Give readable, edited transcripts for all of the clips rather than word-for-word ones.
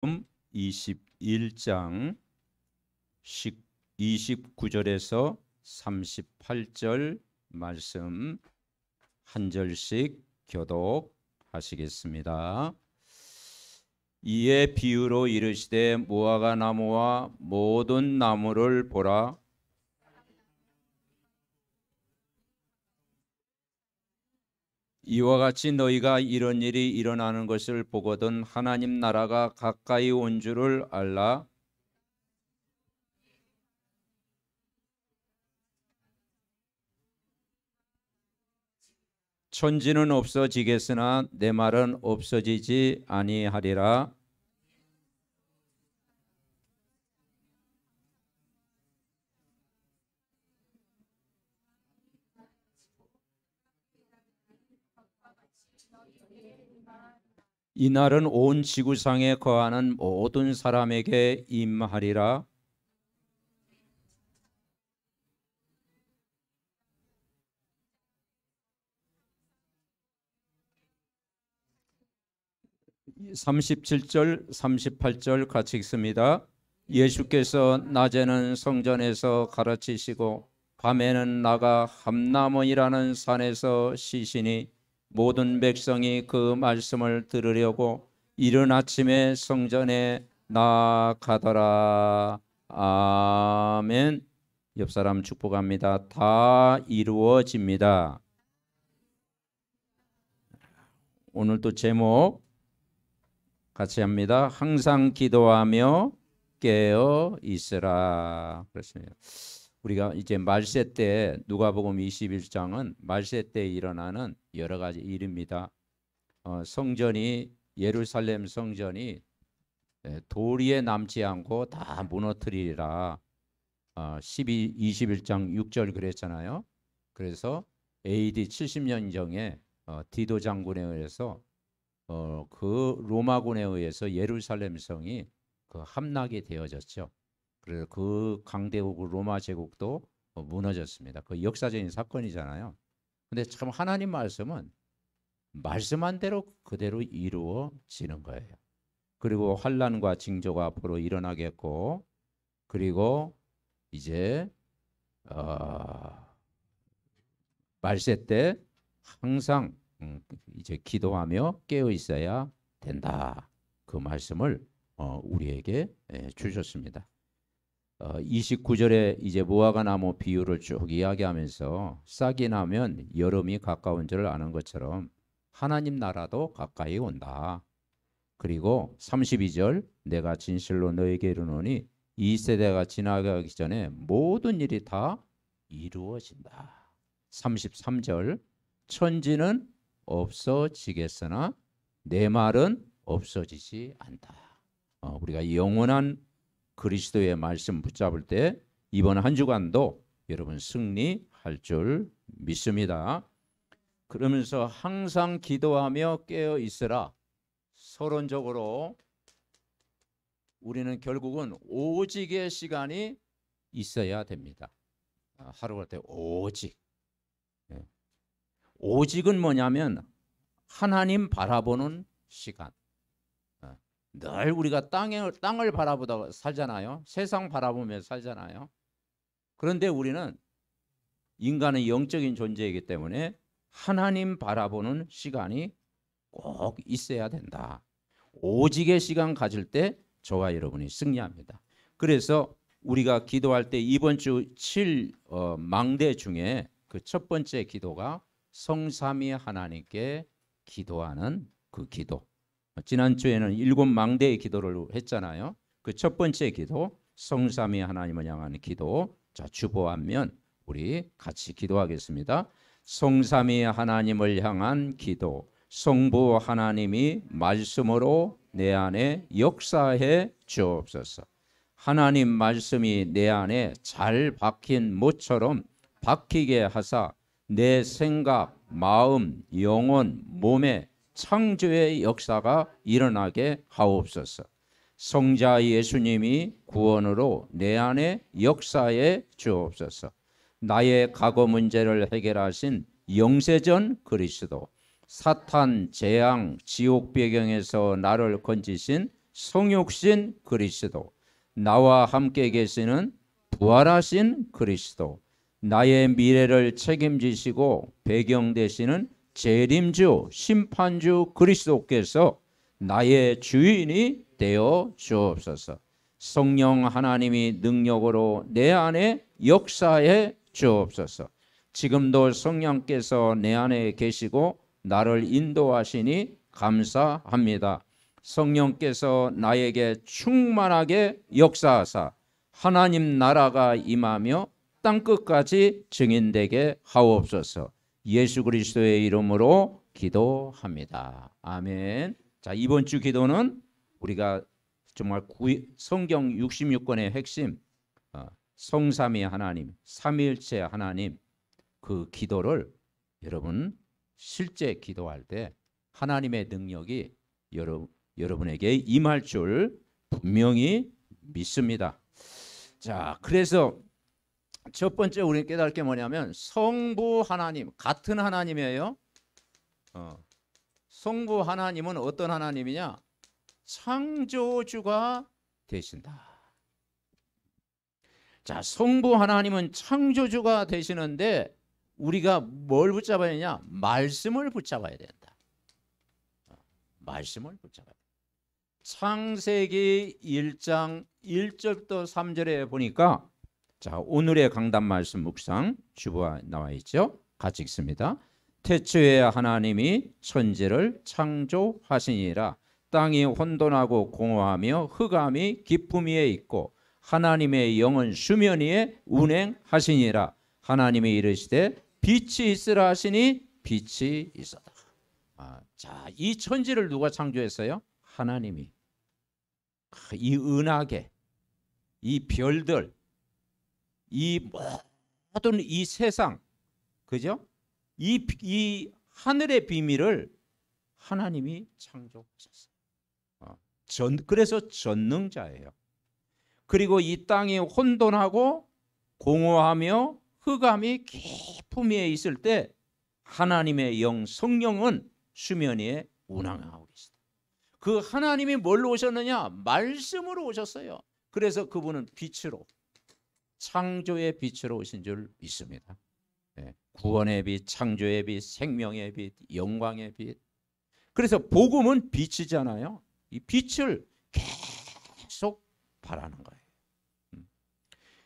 21장 29절에서 38절 말씀 한 절씩 교독하시겠습니다. 이에 비유로 이르시되 무화과 나무와 모든 나무를 보라. 이와 같이 너희가 이런 일이 일어나는 것을 보거든 하나님 나라가 가까이 온 줄을 알라. 천지는 없어지겠으나 내 말은 없어지지 아니하리라. 이날은 온 지구상에 거하는 모든 사람에게 임하리라. (37절) (38절) 같이 읽습니다. 예수께서 낮에는 성전에서 가르치시고 밤에는 나가 함나몬이라는 산에서 쉬시니 모든 백성이 그 말씀을 들으려고 이른 아침에 성전에 나가더라. 아멘. 옆 사람 축복합니다. 다 이루어집니다. 오늘 또 제목 같이 합니다. 항상 기도하며 깨어 있으라. 그렇습니다. 우리가 이제 말세 때 누가복음 21장은 말세 때 일어나는 여러 가지 일입니다. 성전이 예루살렘 성전이 도리에 남지 않고 다 무너뜨리리라. 21장 6절 그랬잖아요. 그래서 AD 70년경에 디도 장군에 의해서 그 로마군에 의해서 예루살렘 성이 함락이 되어졌죠. 그래서 그 강대국 로마 제국도 무너졌습니다. 그 역사적인 사건이잖아요. 근데 참 하나님 말씀은 말씀한 대로 그대로 이루어지는 거예요. 그리고 환난과 징조가 앞으로 일어나겠고, 그리고 이제 말세 때 항상 이제 기도하며 깨어 있어야 된다. 그 말씀을 우리에게 주셨습니다. 29절에 이제 무화과 나무 비유를 쭉 이야기하면서 싹이 나면 여름이 가까운 줄 아는 것처럼 하나님 나라도 가까이 온다. 그리고 32절 내가 진실로 너에게 이르노니 이 세대가 지나가기 전에 모든 일이 다 이루어진다. 33절 천지는 없어지겠으나 내 말은 없어지지 않다. 우리가 영원한 그리스도의 말씀 붙잡을 때 이번 한 주간도 여러분 승리할 줄 믿습니다. 그러면서 항상 기도하며 깨어 있으라. 서론적으로 우리는 결국은 오직의 시간이 있어야 됩니다. 하루 갈 때 오직. 오직은 뭐냐면 하나님 바라보는 시간. 늘 우리가 땅을 바라보다가 살잖아요. 세상 바라보며 살잖아요. 그런데 우리는 인간은 영적인 존재이기 때문에 하나님 바라보는 시간이 꼭 있어야 된다. 오직의 시간 가질 때 저와 여러분이 승리합니다. 그래서 우리가 기도할 때 이번 주 7망대 중에 그 첫 번째 기도가 성삼위 하나님께 기도하는 그 기도. 지난주에는 7망대의 기도를 했잖아요. 그 첫 번째 기도 성삼위 하나님을 향하는 기도. 자, 주보하면 우리 같이 기도하겠습니다. 성삼위 하나님을 향한 기도. 성부 하나님이 말씀으로 내 안에 역사해 주옵소서. 하나님 말씀이 내 안에 잘 박힌 못처럼 박히게 하사 내 생각, 마음, 영혼, 몸에 창조의 역사가 일어나게 하옵소서. 성자 예수님이 구원으로 내 안에 역사해 주옵소서. 나의 과거 문제를 해결하신 영세전 그리스도, 사탄, 재앙, 지옥 배경에서 나를 건지신 성육신 그리스도, 나와 함께 계시는 부활하신 그리스도, 나의 미래를 책임지시고 배경 되시는 재림주 심판주 그리스도께서 나의 주인이 되어 주옵소서. 성령 하나님이 능력으로 내 안에 역사해 주옵소서. 지금도 성령께서 내 안에 계시고 나를 인도하시니 감사합니다. 성령께서 나에게 충만하게 역사하사 하나님 나라가 임하며 땅끝까지 증인되게 하옵소서. 예수 그리스도의 이름으로 기도합니다. 아멘. 자, 이번 주 기도는 우리가 정말 성경 66권의 핵심 성삼위 하나님, 삼위일체 하나님 그 기도를 여러분 실제 기도할 때 하나님의 능력이 여러분에게 임할 줄 분명히 믿습니다. 자, 그래서 첫 번째 우리는 깨달을 게 뭐냐면 성부 하나님 같은 하나님이에요. 성부 하나님은 어떤 하나님이냐? 창조주가 되신다. 자, 성부 하나님은 창조주가 되시는데 우리가 뭘 붙잡아야 되냐? 말씀을 붙잡아야 된다. 말씀을 붙잡아야 된다. 창세기 1장 1절부터 3절에 보니까 자, 오늘의 강단 말씀 묵상 주보가 나와 있죠. 같이 읽습니다. 태초에 하나님이 천지를 창조하시니라. 땅이 혼돈하고 공허하며 흑암이 깊음 위에 있고 하나님의 영은 수면 위에 운행하시니라. 하나님이 이르시되 빛이 있으라 하시니 빛이 있었다. 자, 이 천지를 누가 창조했어요? 하나님이. 이 은하계, 이 별들, 이 모든 이 세상, 그죠? 이 하늘의 비밀을 하나님이 창조하셨어요. 그래서 전능자예요. 그리고 이 땅이 혼돈하고 공허하며 흑암이 깊음 위에 있을 때 하나님의 영 성령은 수면 위에 운항하고 계시다. 그 하나님이 뭘로 오셨느냐? 말씀으로 오셨어요. 그래서 그분은 빛으로, 창조의 빛으로 오신 줄 믿습니다. 구원의 빛, 창조의 빛, 생명의 빛, 영광의 빛. 그래서 복음은 빛이잖아요. 이 빛을 계속 바라는 거예요.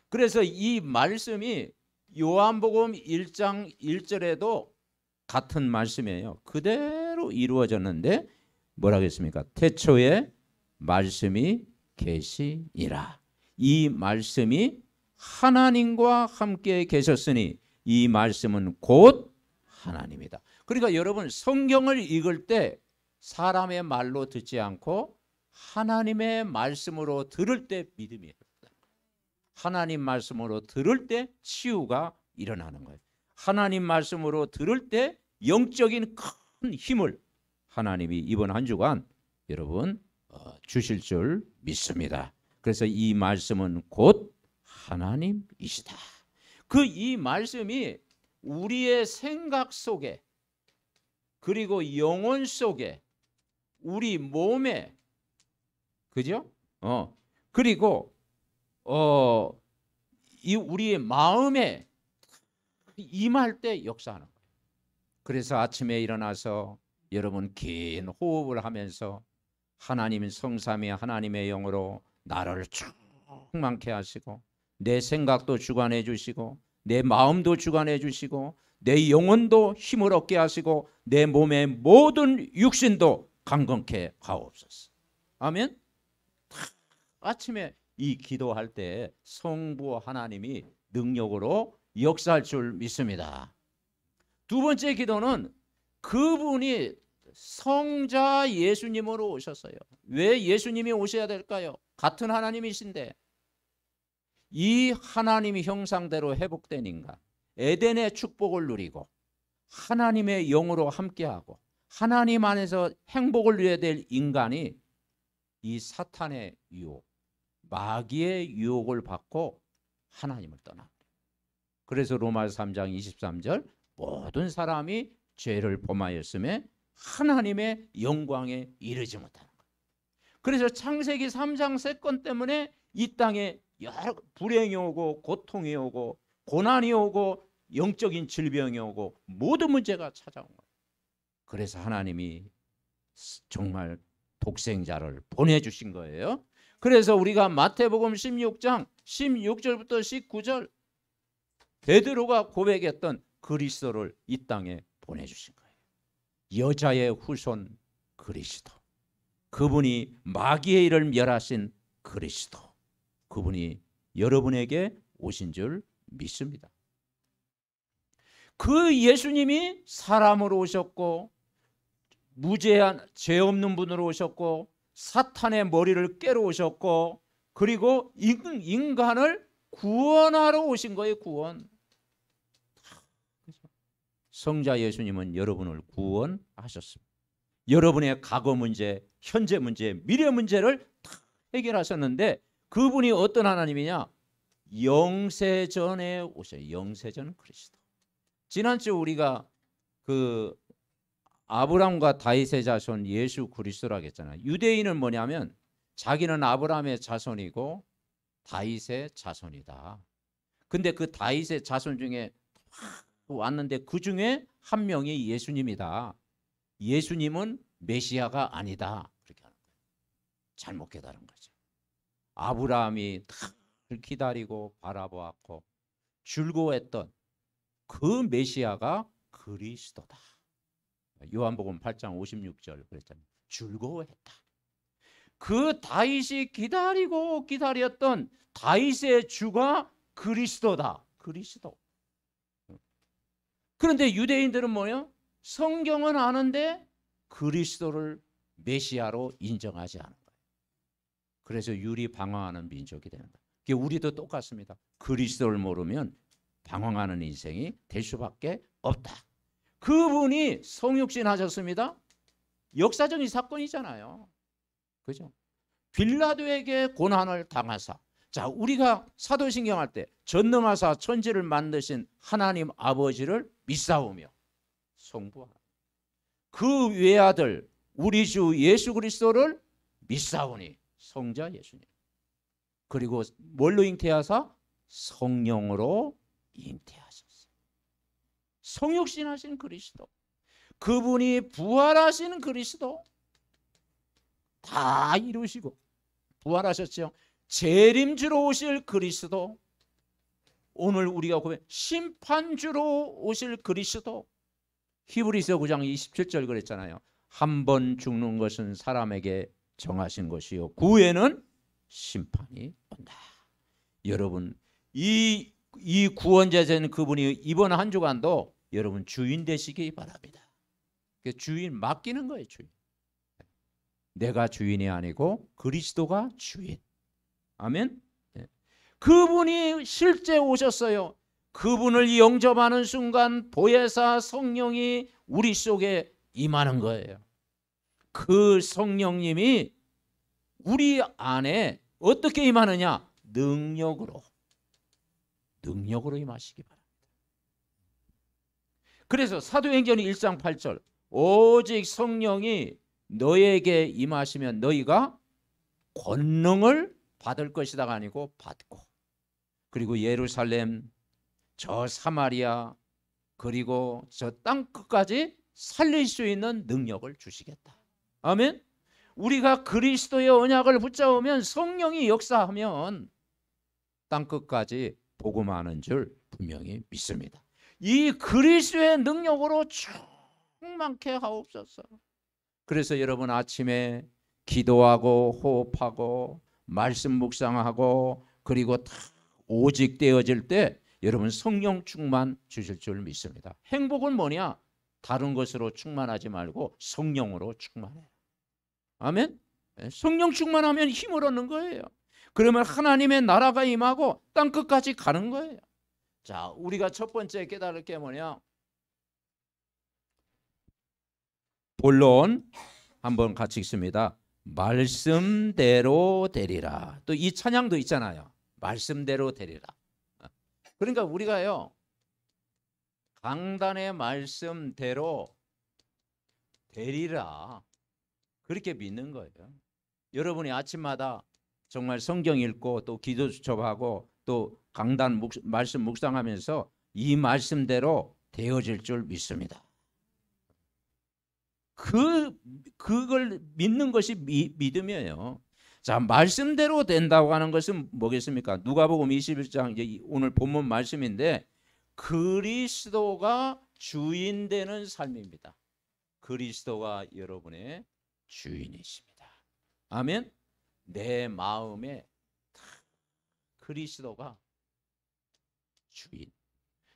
그래서 이 말씀이 요한복음 1장 1절에도 같은 말씀이에요. 그대로 이루어졌는데 뭐라고 했습니까? 태초에 말씀이 계시니라. 이 말씀이 하나님과 함께 계셨으니 이 말씀은 곧 하나님이다. 그러니까 여러분 성경을 읽을 때 사람의 말로 듣지 않고 하나님의 말씀으로 들을 때 믿음이 일어나요. 하나님 말씀으로 들을 때 치유가 일어나는 거예요. 하나님 말씀으로 들을 때 영적인 큰 힘을 하나님이 이번 한 주간 여러분 주실 줄 믿습니다. 그래서 이 말씀은 곧 하나님이시다. 그 이 말씀이 우리의 생각 속에 그리고 영혼 속에 우리 몸에 그죠? 그리고 이 우리의 마음에 임할 때 역사하는 거예요. 그래서 아침에 일어나서 여러분 긴 호흡을 하면서 하나님 성삼위 하나님의 영으로 나를 충만케 하시고 내 생각도 주관해 주시고 내 마음도 주관해 주시고 내 영혼도 힘을 얻게 하시고 내 몸의 모든 육신도 강건케 하옵소서. 아멘. 아침에 이 기도할 때 성부 하나님이 능력으로 역사할 줄 믿습니다. 두 번째 기도는 그분이 성자 예수님으로 오셨어요. 왜 예수님이 오셔야 될까요? 같은 하나님이신데 이 하나님의 형상대로 회복된 인간, 에덴의 축복을 누리고 하나님의 영으로 함께하고 하나님 안에서 행복을 누려야 될 인간이 이 사탄의 유혹, 마귀의 유혹을 받고 하나님을 떠납니다. 그래서 로마서 3장 23절 모든 사람이 죄를 범하였음에 하나님의 영광에 이르지 못하는 거예요. 그래서 창세기 3장 3건 때문에 이 땅에 여러 불행이 오고 고통이 오고 고난이 오고 영적인 질병이 오고 모든 문제가 찾아온 거예요. 그래서 하나님이 정말 독생자를 보내주신 거예요. 그래서 우리가 마태복음 16장 16절부터 19절 베드로가 고백했던 그리스도를 이 땅에 보내주신 거예요. 여자의 후손 그리스도, 그분이 마귀의 일을 멸하신 그리스도, 그분이 여러분에게 오신 줄 믿습니다. 그 예수님이 사람으로 오셨고 무죄한 죄 없는 분으로 오셨고 사탄의 머리를 깨러 오셨고 그리고 인간을 구원하러 오신 거예요. 구원. 성자 예수님은 여러분을 구원하셨습니다. 여러분의 과거 문제, 현재 문제, 미래 문제를 다 해결하셨는데 그분이 어떤 하나님이냐? 영세전에 오셔요. 영세전 그리스도. 지난주 우리가 그 아브람과 다윗의 자손 예수 그리스도라고 했잖아요. 유대인은 뭐냐면 자기는 아브람의 자손이고 다윗의 자손이다. 근데 그 다윗의 자손 중에 왔는데 그 중에 한 명이 예수님이다. 예수님은 메시아가 아니다. 그렇게 하는 거예요. 잘못 깨달은 거죠. 아브라함이 늘 기다리고 바라보았고 즐거워했던 그 메시아가 그리스도다. 요한복음 8장 56절 그랬잖아요. 즐거워했다. 그 다윗이 기다리고 기다렸던 다윗의 주가 그리스도다. 그리스도. 그런데 유대인들은 뭐예요? 성경은 아는데 그리스도를 메시아로 인정하지 않은 거예요. 그래서 유리방황하는 민족이 되는 거예요. 우리도 똑같습니다. 그리스도를 모르면 방황하는 인생이 될 수밖에 없다. 그분이 성육신 하셨습니다. 역사적인 사건이잖아요. 그죠? 빌라도에게 고난을 당하사. 자, 우리가 사도신경 할 때 전능하사 천지를 만드신 하나님 아버지를 믿사오며 성부하라. 그 외아들 우리 주 예수 그리스도를 믿사오니 성자 예수님. 그리고 뭘로 잉태하사? 성령으로 잉태하셨어요. 성육신하신 그리스도, 그분이 부활하신 그리스도 다 이루시고 부활하셨죠. 재림주로 오실 그리스도, 오늘 우리가 고백 심판주로 오실 그리스도. 히브리서 9장 27절 그랬잖아요. 한 번 죽는 것은 사람에게 정하신 것이요 후에는 심판이 온다. 여러분 이 구원자된 그분이 이번 한 주간도 여러분 주인 되시기 바랍니다. 주인 맡기는 거예요. 주인. 내가 주인이 아니고 그리스도가 주인. 아멘. 그분이 실제 오셨어요. 그분을 영접하는 순간 보혜사 성령이 우리 속에 임하는 거예요. 그 성령님이 우리 안에 어떻게 임하느냐? 능력으로 임하시기 바랍니다. 그래서 사도행전 1장 8절 오직 성령이 너에게 임하시면 너희가 권능을 받을 것이다가 아니고 받고, 그리고 예루살렘 저 사마리아 그리고 저 땅 끝까지 살릴 수 있는 능력을 주시겠다. 아멘. 우리가 그리스도의 언약을 붙잡으면 성령이 역사하면 땅 끝까지 복음하는 줄 분명히 믿습니다. 이 그리스도의 능력으로 충만케 하옵소서. 그래서 여러분 아침에 기도하고 호흡하고 말씀 묵상하고 그리고 다 오직 되어질 때 여러분 성령 충만 주실 줄 믿습니다. 행복은 뭐냐? 다른 것으로 충만하지 말고 성령으로 충만해요. 아멘. 성령 충만하면 힘을 얻는 거예요. 그러면 하나님의 나라가 임하고 땅 끝까지 가는 거예요. 자, 우리가 첫 번째 깨달을 게 뭐냐? 본론 한번 같이 읽습니다. 말씀대로 되리라. 또 이 찬양도 있잖아요. 말씀대로 되리라. 그러니까 우리가요 강단의 말씀대로 되리라 그렇게 믿는 거예요. 여러분이 아침마다 정말 성경 읽고 또 기도 수첩하고 또 강단 말씀 묵상하면서 이 말씀대로 되어질 줄 믿습니다. 그걸 믿는 것이 믿음이에요. 자, 말씀대로 된다고 하는 것은 뭐겠습니까? 누가복음 21장 이제 오늘 본문 말씀인데 그리스도가 주인 되는 삶입니다. 그리스도가 여러분의 주인이십니다. 아멘. 내 마음에 그리스도가 주인.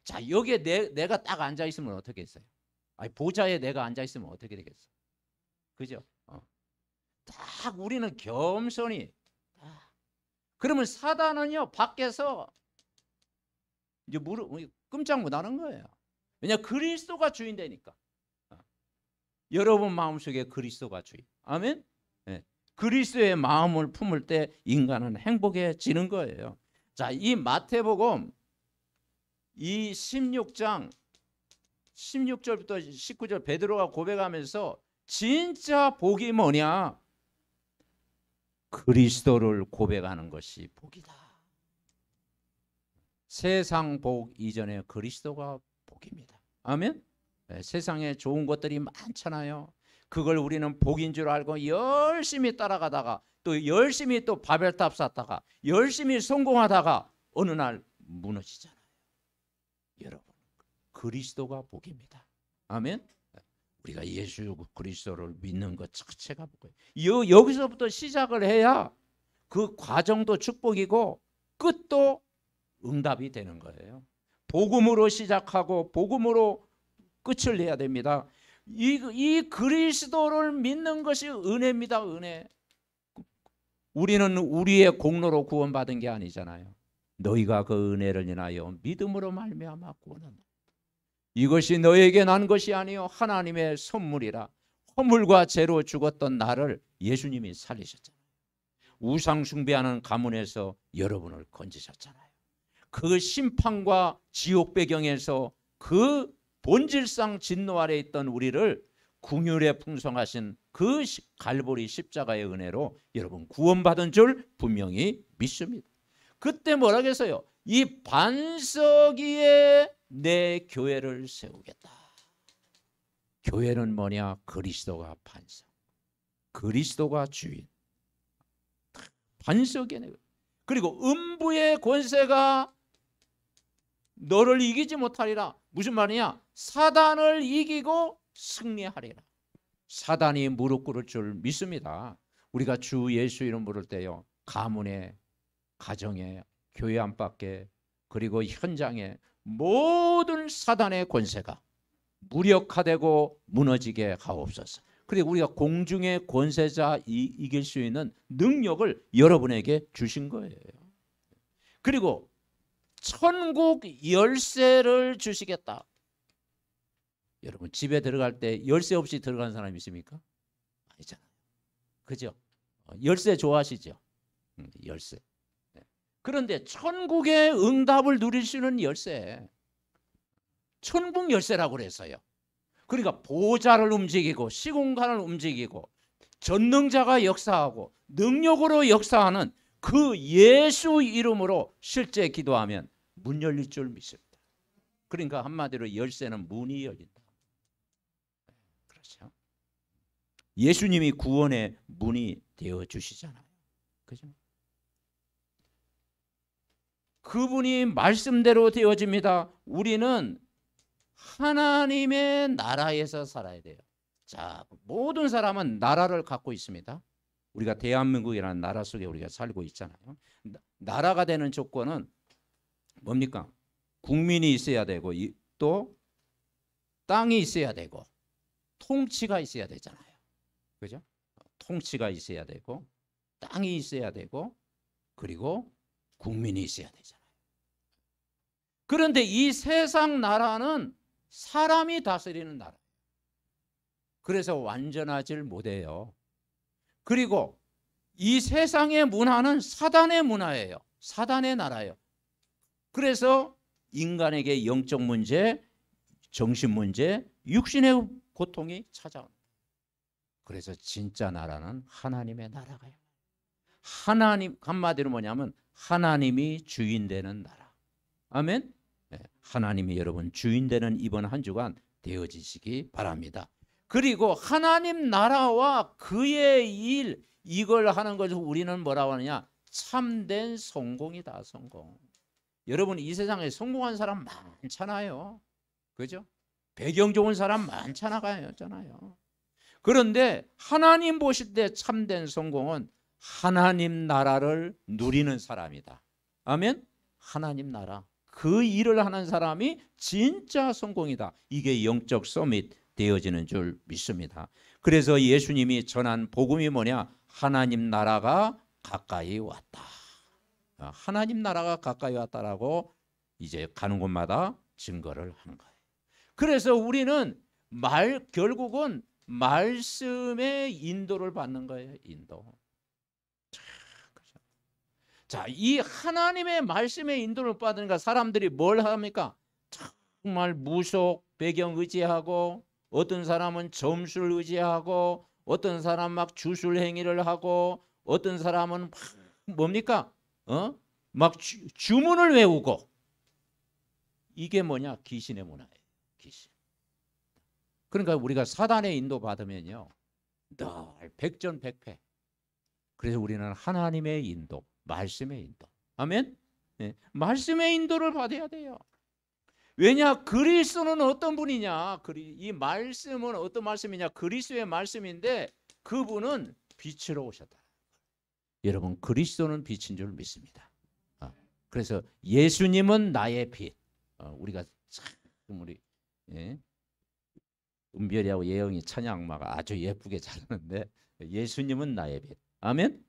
자, 여기에 내가 딱 앉아 있으면 어떻게 했어요? 아니, 보좌에 내가 앉아 있으면 어떻게 되겠어? 그죠? 딱 우리는 겸손히. 그러면 사단은요 밖에서 이제 끔짝 못하는 거예요. 왜냐 그리스도가 주인 되니까. 여러분 마음속에 그리스도가 주인. 아멘. 네. 그리스도의 마음을 품을 때 인간은 행복해지는 거예요. 자, 이 마태복음 이 16장 16절부터 19절 베드로가 고백하면서 진짜 복이 뭐냐? 그리스도를 고백하는 것이 복이다. 세상 복 이전에 그리스도가 복입니다. 아멘. 네, 세상에 좋은 것들이 많잖아요. 그걸 우리는 복인 줄 알고 열심히 따라가다가 또 열심히 또 바벨탑 쌓다가 열심히 성공하다가 어느 날 무너지잖아요. 여러분 그리스도가 복입니다. 아멘. 우리가 예수 그리스도를 믿는 것 자체가 복이에요. 여기서부터 시작을 해야 그 과정도 축복이고 끝도 응답이 되는 거예요. 복음으로 시작하고 복음으로 끝을 내야 됩니다. 이 그리스도를 믿는 것이 은혜입니다. 은혜. 우리는 우리의 공로로 구원받은 게 아니잖아요. 너희가 그 은혜를 인하여 믿음으로 말미암아 구원한다. 이것이 너에게 난 것이 아니요 하나님의 선물이라. 허물과 죄로 죽었던 나를 예수님이 살리셨잖아요. 우상 숭배하는 가문에서 여러분을 건지셨잖아요. 그 심판과 지옥 배경에서 그 본질상 진노 아래 있던 우리를 긍휼에 풍성하신 그 갈보리 십자가의 은혜로 여러분 구원받은 줄 분명히 믿습니다. 그때 뭐라겠어요? 이 반석 위에 내 교회를 세우겠다. 교회는 뭐냐? 그리스도가 반석, 그리스도가 주인. 반석이네. 그리고 음부의 권세가 너를 이기지 못하리라. 무슨 말이냐? 사단을 이기고 승리하리라. 사단이 무릎 꿇을 줄 믿습니다. 우리가 주 예수 이름 부를 때요 가문에, 가정에, 교회 안팎에 그리고 현장에 모든 사단의 권세가 무력화되고 무너지게 하옵소서. 그리고 우리가 공중의 권세자 이길 수 있는 능력을 여러분에게 주신 거예요. 그리고 천국 열쇠를 주시겠다. 여러분 집에 들어갈 때 열쇠 없이 들어가는 사람 있습니까? 아니잖아요. 그죠? 열쇠 좋아하시죠? 열쇠. 그런데 천국의 응답을 누릴 수 있는 열쇠, 천국 열쇠라고 그랬어요. 그러니까 보좌를 움직이고 시공간을 움직이고 전능자가 역사하고 능력으로 역사하는 그 예수 이름으로 실제 기도하면 문 열릴 줄 믿습니다. 그러니까 한마디로 열쇠는 문이 열린다. 그렇죠? 예수님이 구원의 문이 되어 주시잖아요. 그죠? 그분이 말씀대로 되어집니다. 우리는 하나님의 나라에서 살아야 돼요. 자, 모든 사람은 나라를 갖고 있습니다. 우리가 대한민국이라는 나라 속에 우리가 살고 있잖아요. 나라가 되는 조건은 뭡니까? 국민이 있어야 되고 또 땅이 있어야 되고 통치가 있어야 되잖아요. 그죠? 통치가 있어야 되고 땅이 있어야 되고 그리고 국민이 있어야 되잖아요. 그런데 이 세상 나라는 사람이 다스리는 나라. 그래서 완전하질 못해요. 그리고 이 세상의 문화는 사단의 문화예요. 사단의 나라예요. 그래서 인간에게 영적 문제, 정신 문제, 육신의 고통이 찾아옵니다. 그래서 진짜 나라는 하나님의 나라가요. 하나님, 한마디로 뭐냐면 하나님이 주인 되는 나라. 아멘. 네, 하나님이 여러분 주인 되는 이번 한 주간 되어지시기 바랍니다. 그리고 하나님 나라와 그의 일, 이걸 하는 것을 우리는 뭐라고 하느냐? 참된 성공이다. 성공. 여러분 이 세상에 성공한 사람 많잖아요. 그죠? 배경 좋은 사람 많잖아요. 그런데 하나님 보실 때 참된 성공은 하나님 나라를 누리는 사람이다. 아멘. 하나님 나라, 그 일을 하는 사람이 진짜 성공이다. 이게 영적 서밋 되어지는 줄 믿습니다. 그래서 예수님이 전한 복음이 뭐냐? 하나님 나라가 가까이 왔다. 하나님 나라가 가까이 왔다라고 이제 가는 곳마다 증거를 하는 거예요. 그래서 우리는 결국은 말씀의 인도를 받는 거예요. 인도. 자, 이 하나님의 말씀의 인도를 받으니까 사람들이 뭘 합니까? 정말 무속 배경 의지하고, 어떤 사람은 점수를 의지하고, 어떤 사람 막 주술 행위를 하고, 어떤 사람은 막 뭡니까? 막 주문을 외우고. 이게 뭐냐? 귀신의 문화예요. 귀신. 그러니까 우리가 사단의 인도 받으면요, 늘 백전백패. 그래서 우리는 하나님의 인도, 말씀의 인도. 아멘. 네. 말씀의 인도를 받아야 돼요. 왜냐? 그리스도는 어떤 분이냐? 이 말씀은 어떤 말씀이냐? 그리스도의 말씀인데 그분은 빛으로 오셨다. 여러분 그리스도는 빛인 줄 믿습니다. 그래서 예수님은 나의 빛. 우리가 참 우리 은별이하고 예영이 찬양마가 아주 예쁘게 잘하는데 예수님은 나의 빛. 아멘.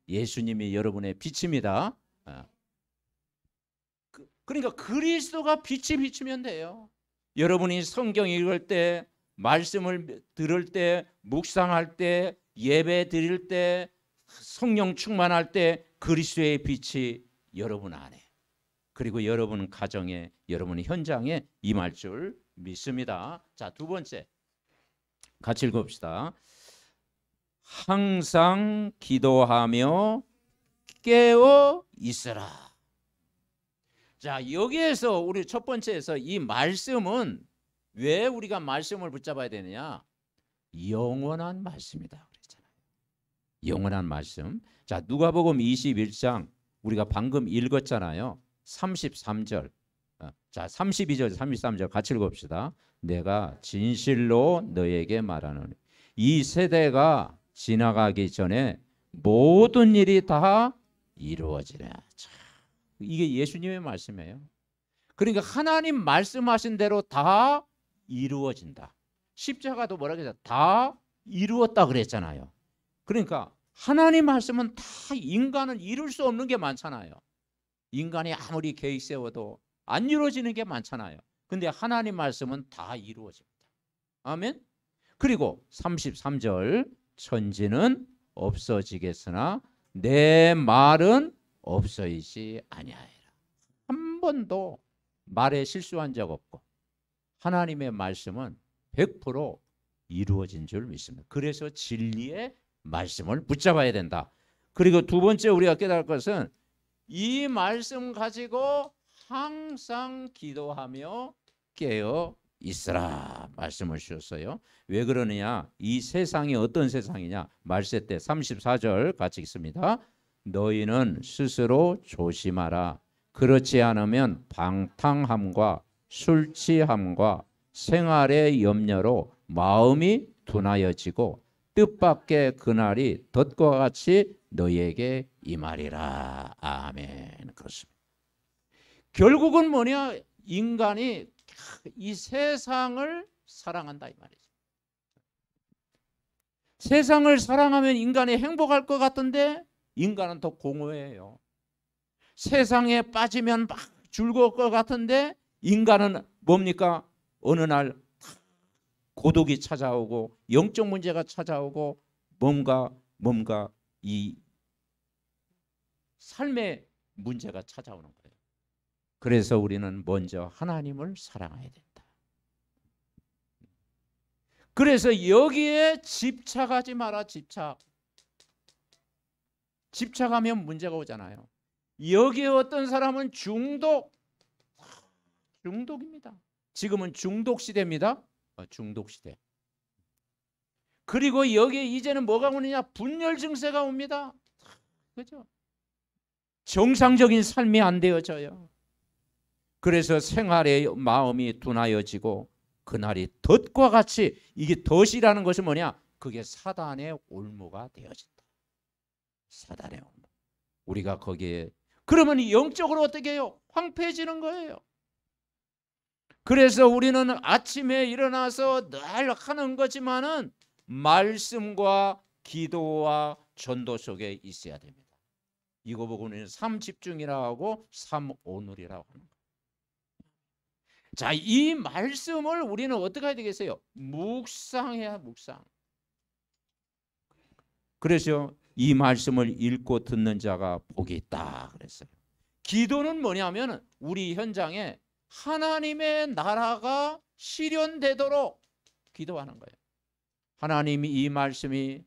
예수님이 여러분의 빛입니다. 그러니까 그리스도가 빛이 비추면 돼요. 여러분이 성경 읽을 때, 말씀을 들을 때, 묵상할 때, 예배 드릴 때, 성령 충만할 때 그리스도의 빛이 여러분 안에, 그리고 여러분 가정에, 여러분 현장에 임할 줄 믿습니다. 자, 두 번째 같이 읽읍시다. 항상 기도하며 깨어 있으라. 자, 여기에서 우리 첫 번째에서 이 말씀은 왜 우리가 말씀을 붙잡아야 되느냐? 영원한 말씀이다 그랬잖아요. 영원한 말씀. 자, 누가복음 21장 우리가 방금 읽었잖아요. 33절. 자, 32절, 33절 같이 읽읍시다. 내가 진실로 너에게 말하노니 이 세대가 지나가기 전에 모든 일이 다 이루어지라. 이게 예수님의 말씀이에요. 그러니까 하나님 말씀하신 대로 다 이루어진다. 십자가도 뭐라 그랬죠? 다 이루었다 그랬잖아요. 그러니까 하나님 말씀은 다, 인간은 이룰 수 없는 게 많잖아요. 인간이 아무리 계획 세워도 안 이루어지는 게 많잖아요. 근데 하나님 말씀은 다 이루어집니다. 아멘. 그리고 33절, 천지는 없어지겠으나 내 말은 없어지지 아니하리라. 한 번도 말에 실수한 적 없고 하나님의 말씀은 100% 이루어진 줄 믿습니다. 그래서 진리의 말씀을 붙잡아야 된다. 그리고 두 번째 우리가 깨달을 것은 이 말씀 가지고 항상 기도하며 깨어 있으라 말씀을 주셨어요. 왜 그러느냐? 이 세상이 어떤 세상이냐? 말세 때 34절 같이 읽습니다. 너희는 스스로 조심하라. 그렇지 않으면 방탕함과 술 취함과 생활의 염려로 마음이 둔하여지고 뜻밖의 그날이 덫과 같이 너희에게 임하리라. 아멘. 그렇습니다. 결국은 뭐냐? 인간이 이 세상을 사랑한다 이 말이죠. 세상을 사랑하면 인간이 행복할 것 같은데 인간은 더 공허해요. 세상에 빠지면 막 즐거울 것 같은데 인간은 뭡니까? 어느 날 고독이 찾아오고 영적 문제가 찾아오고 뭔가 이 삶의 문제가 찾아오는 거예요. 그래서 우리는 먼저 하나님을 사랑해야 된다. 그래서 여기에 집착하지 마라. 집착. 집착하면 문제가 오잖아요. 여기에 어떤 사람은 중독입니다. 지금은 중독 시대입니다. 중독 시대. 그리고 여기에 이제는 뭐가 오느냐? 분열 증세가 옵니다. 그죠? 정상적인 삶이 안 되어져요. 그래서 생활의 마음이 둔하여지고 그날이 덫과 같이, 이게 덫이라는 것이 뭐냐? 그게 사단의 올무가 되어진다. 사단의 올무. 우리가 거기에, 그러면 영적으로 어떻게 해요? 황폐해지는 거예요. 그래서 우리는 아침에 일어나서 늘 하는 거지만은 말씀과 기도와 전도 속에 있어야 됩니다. 이거 보고 우리는 삶집중이라고 하고 삶오늘이라고 하는 거예요. 자, 이 말씀을 우리는 어떻게 해야 되겠어요? 묵상해야 묵상. 그래서 이 말씀을 읽고 듣는 자가 복이 있다 그랬어요. 기도는 뭐냐면 우리 현장에 하나님의 나라가 실현되도록 기도하는 거예요. 하나님이 이 말씀이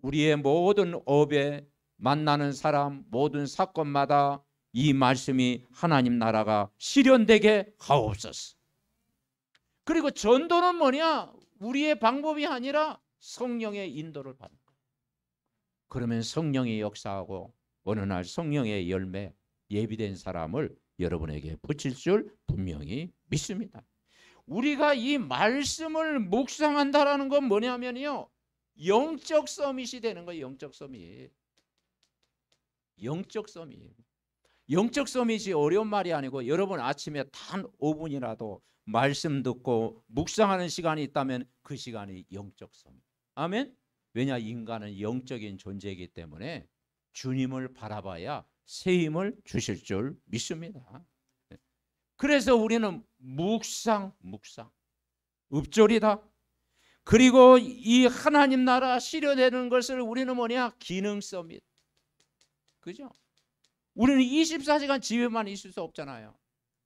우리의 모든 업에 만나는 사람, 모든 사건마다 이 말씀이 하나님 나라가 실현되게 하옵소서. 그리고 전도는 뭐냐? 우리의 방법이 아니라 성령의 인도를 받는 거예요. 그러면 성령이 역사하고 어느 날 성령의 열매, 예비된 사람을 여러분에게 붙일 줄 분명히 믿습니다. 우리가 이 말씀을 묵상한다라는 건 뭐냐면요, 영적 서밋이 되는 거예요. 영적 서밋. 영적 서밋. 영적 서밋이 어려운 말이 아니고, 여러분 아침에 단 5분이라도 말씀 듣고 묵상하는 시간이 있다면 그 시간이 영적 서밋. 아멘. 왜냐, 인간은 영적인 존재이기 때문에 주님을 바라봐야 새 힘을 주실 줄 믿습니다. 그래서 우리는 묵상 읍조리다. 그리고 이 하나님 나라 실현되는 것을 우리는 뭐냐? 기능 서밋. 그죠? 우리는 24시간 집에만 있을 수 없잖아요.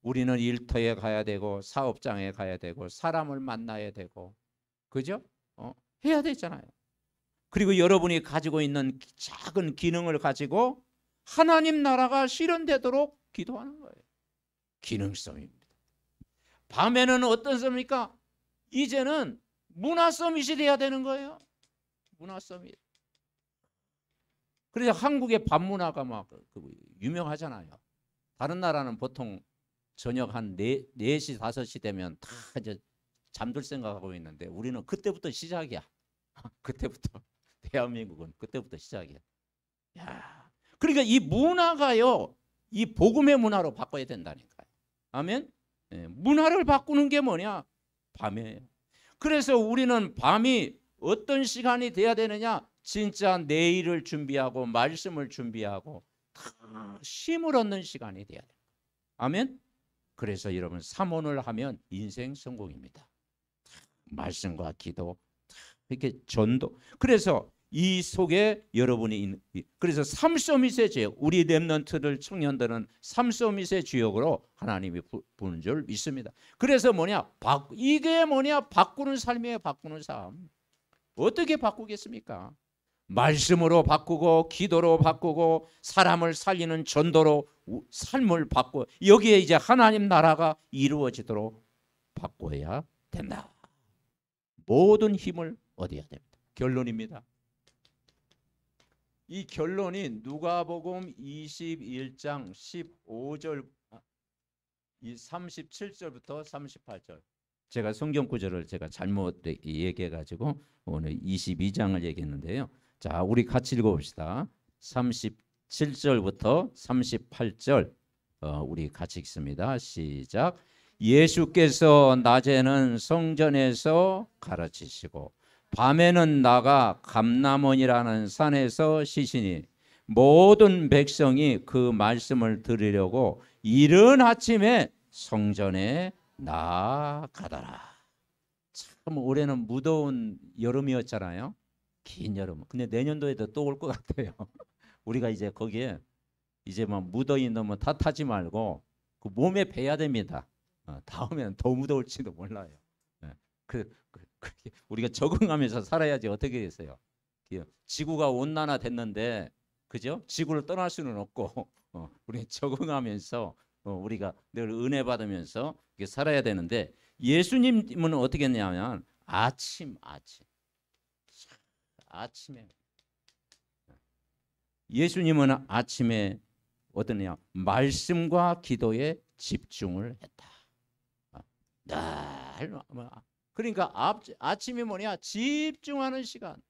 우리는 일터에 가야 되고 사업장에 가야 되고 사람을 만나야 되고, 그죠? 해야 되잖아요. 그리고 여러분이 가지고 있는 작은 기능을 가지고 하나님 나라가 실현되도록 기도하는 거예요. 기능성입니다. 밤에는 어떤 섭입니까? 이제는 문화 서밋이 돼야 되는 거예요. 문화 서밋. 그래서 한국의 밤 문화가 막 유명하잖아요. 다른 나라는 보통 저녁 한 4시 5시 되면 다 이제 잠들 생각하고 있는데 우리는 그때부터 시작이야. 그때부터. 대한민국은 그때부터 시작이야. 야, 그러니까 이 문화가요, 이 복음의 문화로 바꿔야 된다니까요. 아멘. 네, 문화를 바꾸는 게 뭐냐? 밤이에요. 그래서 우리는 밤이 어떤 시간이 돼야 되느냐? 진짜 내일을 준비하고 말씀을 준비하고 다 쉼을 얻는 시간이 돼야 돼요. 아멘. 그래서 여러분 삼원을 하면 인생 성공입니다. 말씀과 기도, 이렇게 전도. 그래서 이 속에 여러분이 그래서 삼서밋의 지역, 우리 렘넌트들 청년들은 삼서밋의 지역으로 하나님이 부는 줄 믿습니다. 그래서 뭐냐? 이게 뭐냐? 바꾸는 삶이에요. 바꾸는 삶. 어떻게 바꾸겠습니까? 말씀으로 바꾸고 기도로 바꾸고 사람을 살리는 전도로 삶을 바꾸고, 여기에 이제 하나님 나라가 이루어지도록 바꿔야 된다. 모든 힘을 얻어야 됩니다. 결론입니다. 이 결론이 누가복음 21장 15절, 이 37절부터 38절. 제가 성경 구절을 제가 잘못 얘기해 가지고 오늘 22장을 얘기했는데요. 자, 우리 같이 읽어봅시다. 37절부터 38절 우리 같이 읽습니다. 시작. 예수께서 낮에는 성전에서 가르치시고 밤에는 나가 감람원이라는 산에서 쉬시니 모든 백성이 그 말씀을 들으려고 이른 아침에 성전에 나가더라. 참 올해는 무더운 여름이었잖아요. 긴 여름. 근데 내년도에도 또 올 것 같아요. 우리가 이제 거기에 이제 막 무더위 너무 탓하지 말고 그 몸에 배야 됩니다. 다음에는 더 무더울지도 몰라요. 우리가 적응하면서 살아야지 어떻게 됐어요. 지구가 온난화 됐는데 그죠? 지구를 떠날 수는 없고 우리 적응하면서 우리가 늘 은혜 받으면서 이렇게 살아야 되는데 예수님은 어떻게 했냐면 아침에 예수님은 아침에 어떠냐 말씀과 기도에 집중을 했다. 그러니까 아침이 뭐냐 집중하는 시간.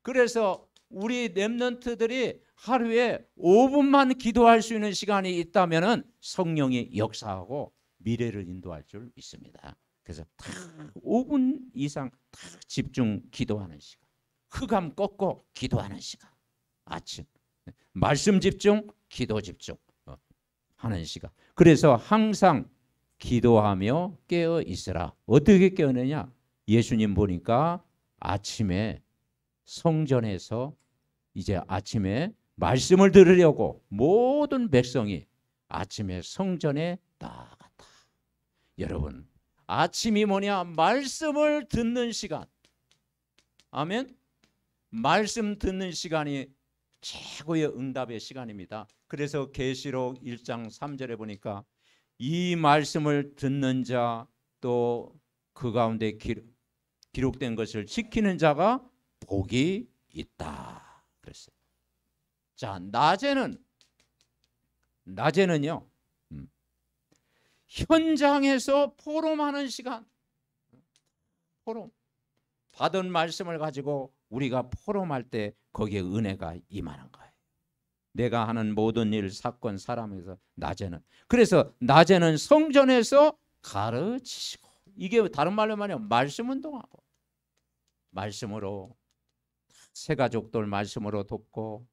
그래서 우리 렘넌트들이 하루에 5분만 기도할 수 있는 시간이 있다면은 성령이 역사하고 미래를 인도할 줄 믿습니다. 그래서 딱 5분 이상 딱 집중 기도하는 시간. 흑암 꺾고 기도하는 시간. 아침 말씀 집중, 기도 집중 하는 시간. 그래서 항상 기도하며 깨어 있으라. 어떻게 깨어느냐? 예수님 보니까 아침에 성전에서 이제 아침에 말씀을 들으려고 모든 백성이 아침에 성전에 나아갔다. 여러분, 아침이 뭐냐? 말씀을 듣는 시간. 아멘. 말씀 듣는 시간이 최고의 응답의 시간입니다. 그래서 계시록 1장 3절에 보니까 이 말씀을 듣는 자 또 그 가운데 기록된 것을 지키는 자가 복이 있다 그랬어요. 자, 낮에는요 현장에서 포럼하는 시간. 포럼 받은 말씀을 가지고 우리가 포럼할 때 거기에 은혜가 임하는 거예요. 내가 하는 모든 일, 사건, 사람에서 낮에는. 그래서 낮에는 성전에서 가르치시고, 이게 다른 말로 말하면 말씀 운동하고, 말씀으로 새 가족들 말씀으로 돕고,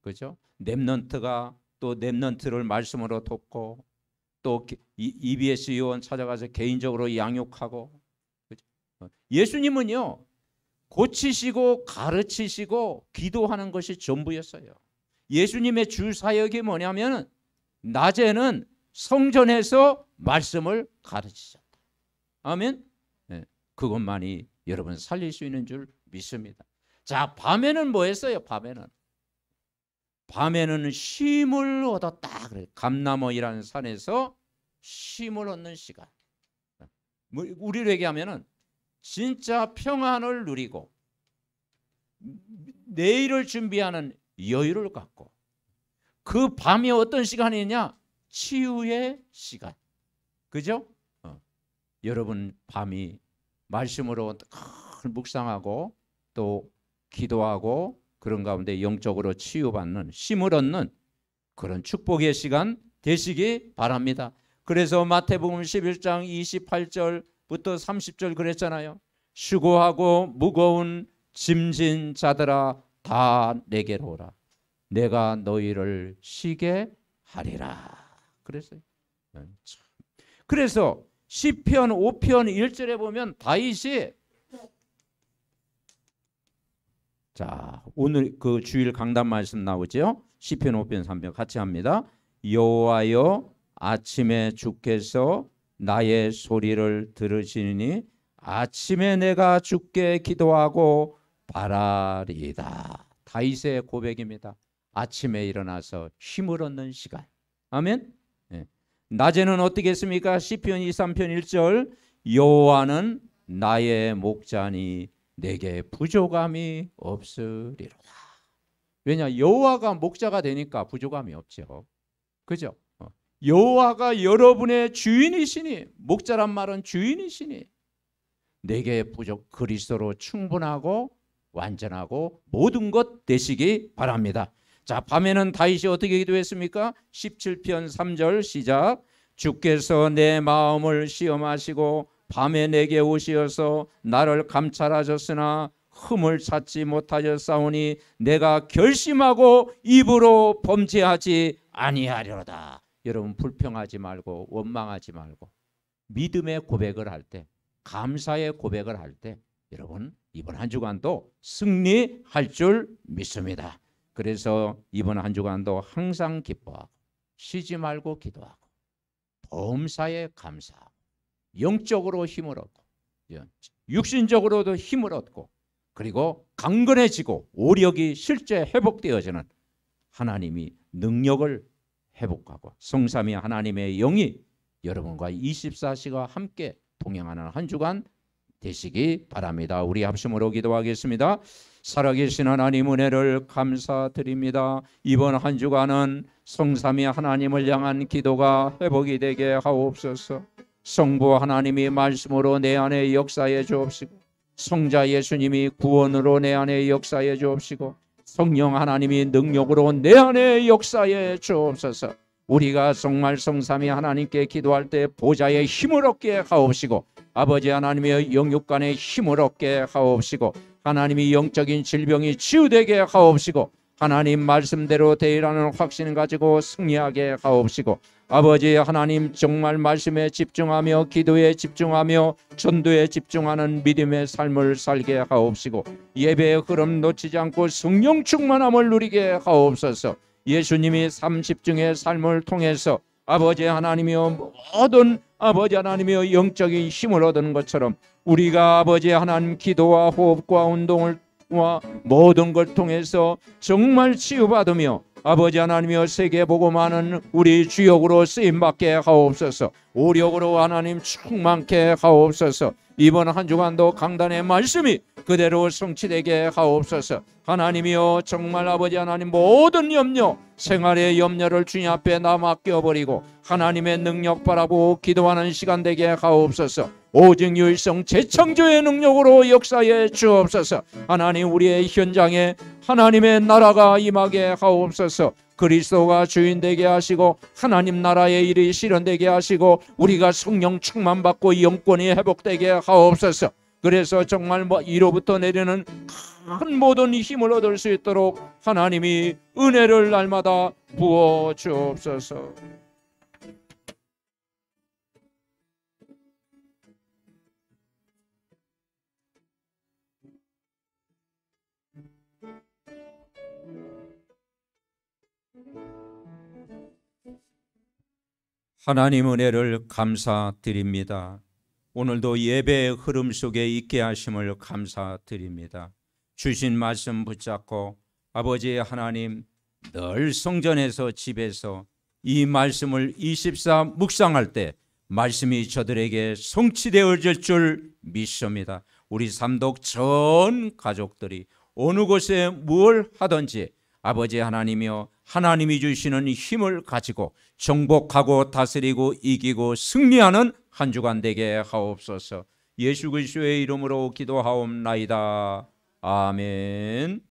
그죠? 렘넌트가 또 렘넌트를 말씀으로 돕고, 또 EBS 요원 찾아가서 개인적으로 양육하고, 그죠? 예수님은요 고치시고 가르치시고 기도하는 것이 전부였어요. 예수님의 주 사역이 뭐냐면 낮에는 성전에서 말씀을 가르치셨다. 아멘. 네, 그것만이 여러분 살릴 수 있는 줄 믿습니다. 자, 밤에는 뭐 했어요? 밤에는 쉼을 얻었다. 그래. 감나무이라는 산에서 쉼을 얻는 시간. 우리로 얘기하면은 진짜 평안을 누리고 내일을 준비하는 여유를 갖고, 그 밤이 어떤 시간이냐? 치유의 시간. 그죠? 여러분 밤이 말씀으로 묵상하고 또 기도하고 그런 가운데 영적으로 치유받는, 쉼을 얻는 그런 축복의 시간 되시기 바랍니다. 그래서 마태복음 11장 28절부터 30절 그랬잖아요. 수고하고 무거운 짐진 자들아 다 내게로 오라. 내가 너희를 쉬게 하리라. 그랬어요. 그래서 시편 5편 1절에 보면 다윗이, 자, 오늘 그 주일 강단 말씀 나오죠. 시편 5편 3편 같이 합니다. 여호와여 아침에 주께서 나의 소리를 들으시니 아침에 내가 주께 기도하고 바라리이다. 다윗의 고백입니다. 아침에 일어나서 힘을 얻는 시간. 아멘. 네. 낮에는 어떻게 했습니까? 시편 2, 3편 1절 여호와는 나의 목자니 내게 부족함이 없으리로다. 왜냐? 여호와가 목자가 되니까 부족함이 없죠. 그죠? 여호와가 여러분의 주인이시니, 목자란 말은 주인이시니 내게 그리스도로 충분하고 완전하고 모든 것 되시기 바랍니다. 자, 밤에는 다윗이 어떻게 기도했습니까? 17편 3절 시작. 주께서 내 마음을 시험하시고 밤에 내게 오시어서 나를 감찰하셨으나 흠을 찾지 못하셨사오니 내가 결심하고 입으로 범죄하지 아니하리로다. 여러분 불평하지 말고 원망하지 말고 믿음의 고백을 할 때, 감사의 고백을 할 때 여러분 이번 한 주간도 승리할 줄 믿습니다. 그래서 이번 한 주간도 항상 기뻐하고 쉬지 말고 기도하고 범사에 감사하고 영적으로 힘을 얻고 육신적으로도 힘을 얻고 그리고 강건해지고 오력이 실제 회복되어지는 하나님이 능력을 회복하고 성삼위 하나님의 영이 여러분과 24시간 함께 동행하는 한 주간 되시기 바랍니다. 우리 합심으로 기도하겠습니다. 살아계신 하나님 은혜를 감사드립니다. 이번 한 주간은 성삼위 하나님을 향한 기도가 회복이 되게 하옵소서. 성부 하나님이 말씀으로 내 안에 역사해 주옵시고, 성자 예수님이 구원으로 내 안에 역사해 주옵시고, 성령 하나님이 능력으로 내 안에 역사해 주옵소서. 우리가 정말 성삼위 하나님께 기도할 때 보좌의 힘을 얻게 하옵시고, 아버지 하나님의 영육간의 힘을 얻게 하옵시고, 하나님이 영적인 질병이 치유되게 하옵시고, 하나님 말씀대로 되리라는 확신을 가지고 승리하게 하옵시고, 아버지 하나님 정말 말씀에 집중하며 기도에 집중하며 전도에 집중하는 믿음의 삶을 살게 하옵시고, 예배의 흐름 놓치지 않고 성령 충만함을 누리게 하옵소서. 예수님이 30중의 삶을 통해서 아버지 하나님이여 모든 아버지 하나님이여 영적인 힘을 얻는 것처럼 우리가 아버지 하나님 기도와 호흡과 운동을 모든 걸 통해서 정말 치유받으며 아버지 하나님이여 세계 보고 많은 우리 주역으로 쓰임받게 하옵소서. 오력으로 하나님 충만케 하옵소서. 이번 한 주간도 강단의 말씀이 그대로 성취되게 하옵소서. 하나님이여 정말 아버지 하나님 모든 염려, 생활의 염려를 주님 앞에 나 맡겨버리고 하나님의 능력 바라보고 기도하는 시간 되게 하옵소서. 오직 유일성 재창조의 능력으로 역사해 주옵소서. 하나님 우리의 현장에 하나님의 나라가 임하게 하옵소서. 그리스도가 주인 되게 하시고 하나님 나라의 일이 실현되게 하시고 우리가 성령 충만받고 영권이 회복되게 하옵소서. 그래서 정말 이로부터 내리는 큰 모든 힘을 얻을 수 있도록 하나님이 은혜를 날마다 부어 주옵소서. 하나님 은혜를 감사드립니다. 오늘도 예배의 흐름 속에 있게 하심을 감사드립니다. 주신 말씀 붙잡고 아버지 하나님 늘 성전에서 집에서 이 말씀을 24 묵상할 때 말씀이 저들에게 성취되어질 줄 믿습니다. 우리 삼독 전 가족들이 어느 곳에 뭘 하든지 아버지 하나님이여 하나님이 주시는 힘을 가지고 정복하고 다스리고 이기고 승리하는 한 주간 되게 하옵소서. 예수 그리스도의 이름으로 기도하옵나이다. 아멘.